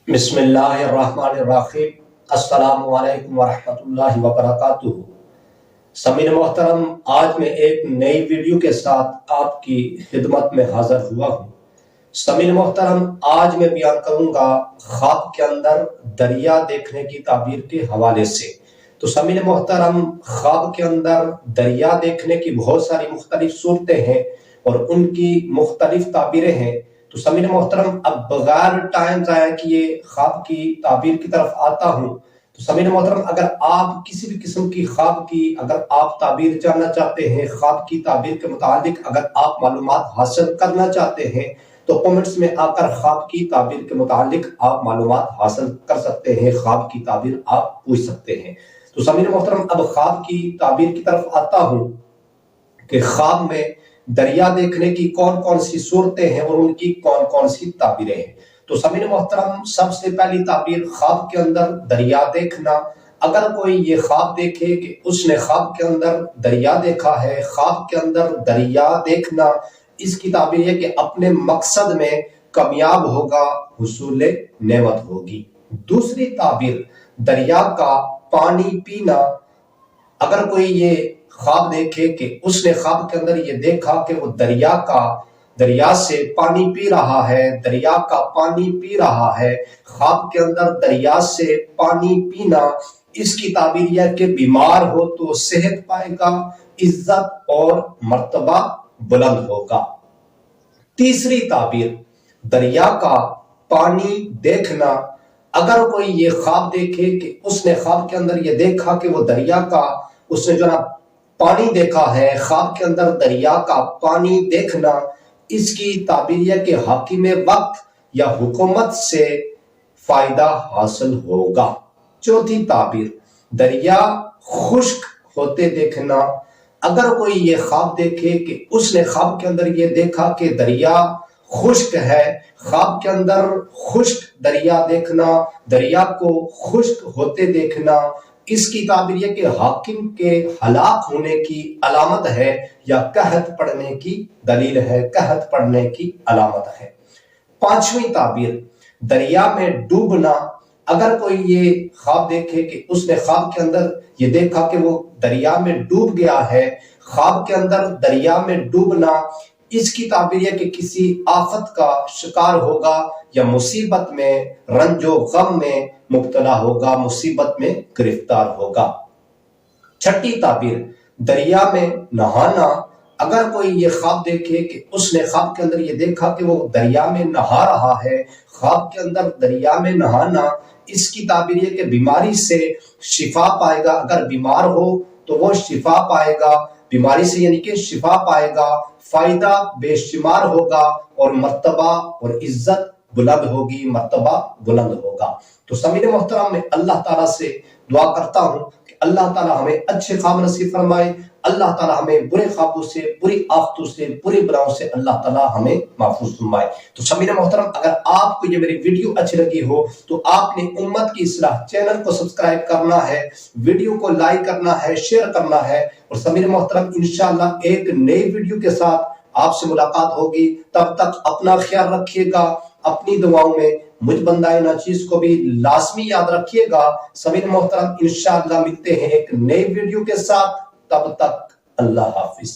बिस्मिल्लाहिर्रहमानिर्रहीम। अस्सलामु अलैकुम वरहमतुल्लाहि वबरकातुहू। समीर मोहतरम, आज मैं एक नई वीडियो के साथ आपकी खिदमत में हाजिर हुआ हूँ। समीर मोहतरम, आज मैं बयान करूँगा ख्वाब के अंदर दरिया देखने की ताबीर के हवाले से। तो समीर मोहतरम, ख्वाब के अंदर दरिया देखने की बहुत सारी मुख्तलिफ सूरतें हैं और उनकी मुख्तलिफ ताबीरें हैं। तो समीर मोहतरम, अब बगैर टाइम ज़ाया किए ख्वाब की ताबीर की तरफ आता हूँ। तो समीर मोहतरम, अगर आप किसी भी किस्म की ख्वाब की अगर आप ताबीर जानना चाहते हैं, ख्वाब की ताबीर के मुतालिक अगर आप मालूमात हासिल करना चाहते हैं, तो कमेंट्स में आकर ख्वाब की ताबीर के मुतालिक आप मालूमात हासिल कर सकते हैं, ख्वाब की ताबीर आप पूछ सकते हैं। तो समीर मोहतरम, अब ख्वाब की ताबीर की तरफ आता हूँ कि ख्वाब में दरिया देखने की कौन कौन सी सूरतें हैं और उनकी कौन कौन सी ताबीरें हैं। तो समीर मोहतरम, सबसे पहली ताबीर ख्वाब के अंदर दरिया देखना। अगर कोई ये ख्वाब देखे कि उसने ख्वाब के अंदर दरिया देखा है, ख्वाब के अंदर दरिया देखना, इसकी ताबीर है कि अपने मकसद में कामयाब होगा, हुसूले नेमत होगी। दूसरी ताबीर दरिया का पानी पीना। अगर कोई ये ख्वाब देखे कि उसने ख्वाब के अंदर ये देखा कि वो दरिया से पानी पी रहा है, दरिया का पानी पी रहा है, ख्वाब के अंदर दरिया से पानी पीना, इसकी ताबीर यह कि बीमार हो तो सेहत पाएगा, इज्जत और मर्तबा बुलंद होगा। तीसरी ताबीर दरिया का पानी देखना। अगर कोई ये ख्वाब देखे कि उसने ख्वाब के अंदर ये देखा कि वो दरिया का उसने जो ना पानी देखा है, ख्वाब के अंदर दरिया का पानी देखना, इसकी ताबीर है कि हाकिम वक्त या हुकूमत से फायदा हासिल होगा। चौथी ताबीर दरिया खुश्क होते देखना। अगर कोई ये ख्वाब देखे कि उसने ख्वाब के अंदर ये देखा कि दरिया खुश्क है, ख्वाब के अंदर खुश्क दरिया देखना, दरिया को खुश्क होते देखना, इसकी ताबीर है कि हाकिम के हलाक होने की अलामत है या कहत पड़ने की दलील है, कहत पड़ने की अलामत है। पांचवी ताबीर दरिया में डूबना। अगर कोई ये ख्वाब देखे कि उसने ख्वाब के अंदर ये देखा कि वो दरिया में डूब गया है, ख्वाब के अंदर दरिया में डूबना, इसकी ताबीर है कि किसी आफत का शिकार होगा या मुसीबत में, रंजो गम में मुब्तला होगा, मुसीबत में गिरफ्तार होगा। छठी ताबीर दरिया में नहाना। अगर कोई ये ख्वाब देखे कि उसने ख्वाब के अंदर ये देखा कि वो दरिया में नहा रहा है, ख्वाब के अंदर दरिया में नहाना, इसकी ताबीर है कि बीमारी से शिफा पाएगा। अगर बीमार हो तो वो शिफा पाएगा, बीमारी से यानी कि शिफा पाएगा, फायदा बेशुमार होगा और मर्तबा और इज्जत बुलंद होगी, मर्तबा बुलंद होगा। तो समीर मोहतरम, मैं अल्लाह ताला से दुआ करता हूँ कि अल्लाह ताला हमें अच्छे ख्वाब नसीब फरमाए, अल्लाह ताला हमें बुरे ख्वाबों से, बुरी आफतों से, बुरी बलाओं से अल्लाह ताला हमें महफूज फरमाए। तो समीर मोहतरम, अगर आपको ये मेरी वीडियो अच्छी लगी हो तो आपने उम्मत की इस्लाह चैनल को सब्सक्राइब करना है, वीडियो को लाइक करना है, शेयर करना है। और समीर मोहतरम, इंशाअल्लाह एक नई वीडियो के साथ आपसे मुलाकात होगी। तब तक अपना ख्याल रखिएगा, अपनी दुआओं में मुझ बंदाए नाचीज को भी लाजमी याद रखिएगा। समीर मोहतरम, इंशाअल्लाह मिलते हैं एक नई वीडियो के साथ। तब तक अल्लाह हाफिज।